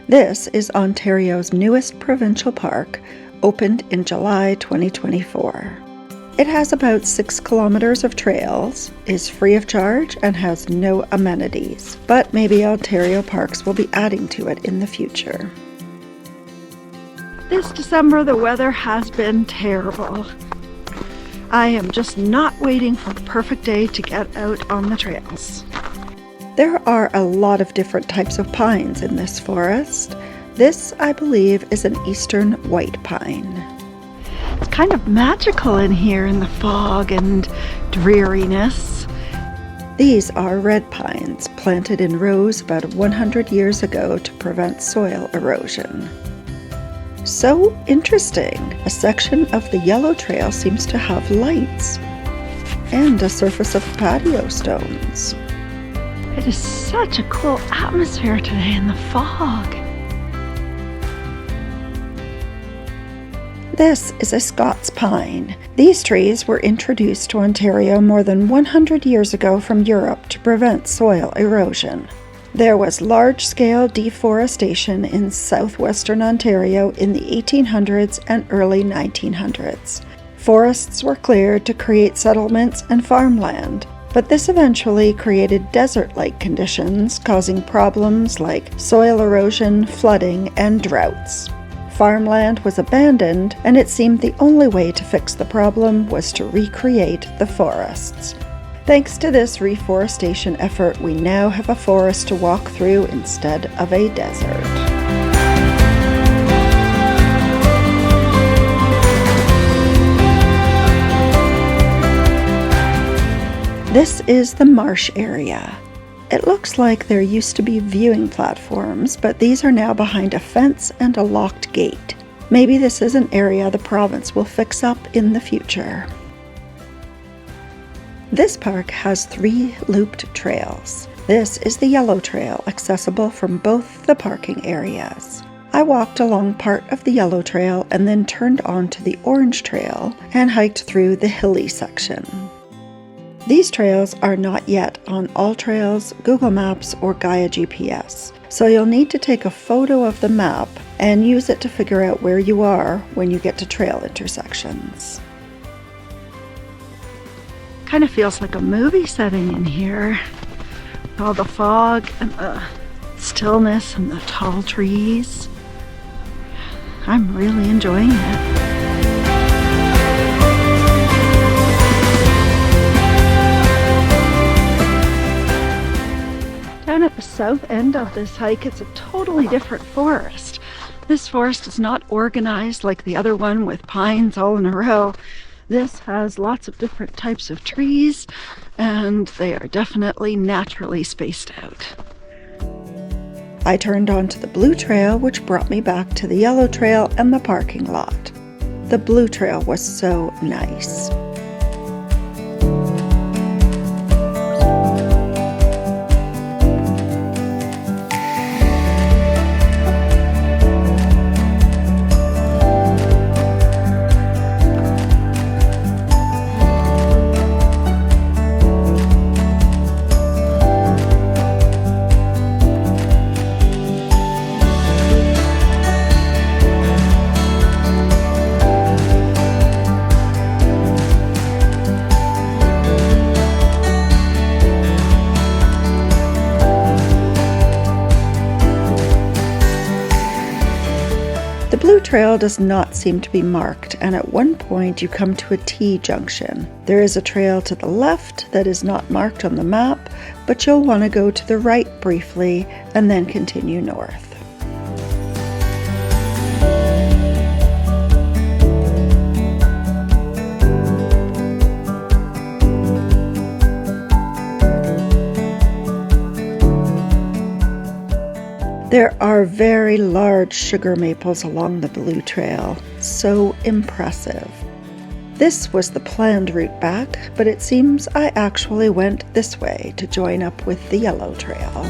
This is Ontario's newest provincial park, opened in July 2024. It has about 6 kilometers of trails, is free of charge, and has no amenities, but maybe Ontario Parks will be adding to it in the future. This December the weather has been terrible. I am just not waiting for the perfect day to get out on the trails. There are a lot of different types of pines in this forest. This, I believe, is an eastern white pine. It's kind of magical in here in the fog and dreariness. These are red pines planted in rows about 100 years ago to prevent soil erosion. So interesting! A section of the yellow trail seems to have lights and a surface of patio stones. It is such a cool atmosphere today in the fog. This is a Scots pine. These trees were introduced to Ontario more than 100 years ago from Europe to prevent soil erosion. There was large-scale deforestation in southwestern Ontario in the 1800s and early 1900s. Forests were cleared to create settlements and farmland, but this eventually created desert-like conditions, causing problems like soil erosion, flooding, and droughts. Farmland was abandoned, and it seemed the only way to fix the problem was to recreate the forests. Thanks to this reforestation effort, we now have a forest to walk through instead of a desert. This is the marsh area. It looks like there used to be viewing platforms, but these are now behind a fence and a locked gate. Maybe this is an area the province will fix up in the future. This park has 3 looped trails. This is the Yellow Trail, accessible from both the parking areas. I walked along part of the Yellow Trail and then turned onto the Orange Trail and hiked through the hilly section. These trails are not yet on AllTrails, Google Maps, or Gaia GPS, so you'll need to take a photo of the map and use it to figure out where you are when you get to trail intersections. Kind of feels like a movie setting in here. All the fog and the stillness and the tall trees. I'm really enjoying it. Down at the south end of this hike, it's a totally different forest. This forest is not organized like the other one with pines all in a row. This has lots of different types of trees, and they are definitely naturally spaced out. I turned onto the Blue Trail, which brought me back to the Yellow Trail and the parking lot. The Blue Trail was so nice. The Blue Trail does not seem to be marked, and at one point you come to a T-junction. There is a trail to the left that is not marked on the map, but you'll want to go to the right briefly and then continue north. There are very large sugar maples along the Blue Trail. So impressive. This was the planned route back, but it seems I actually went this way to join up with the Yellow Trail.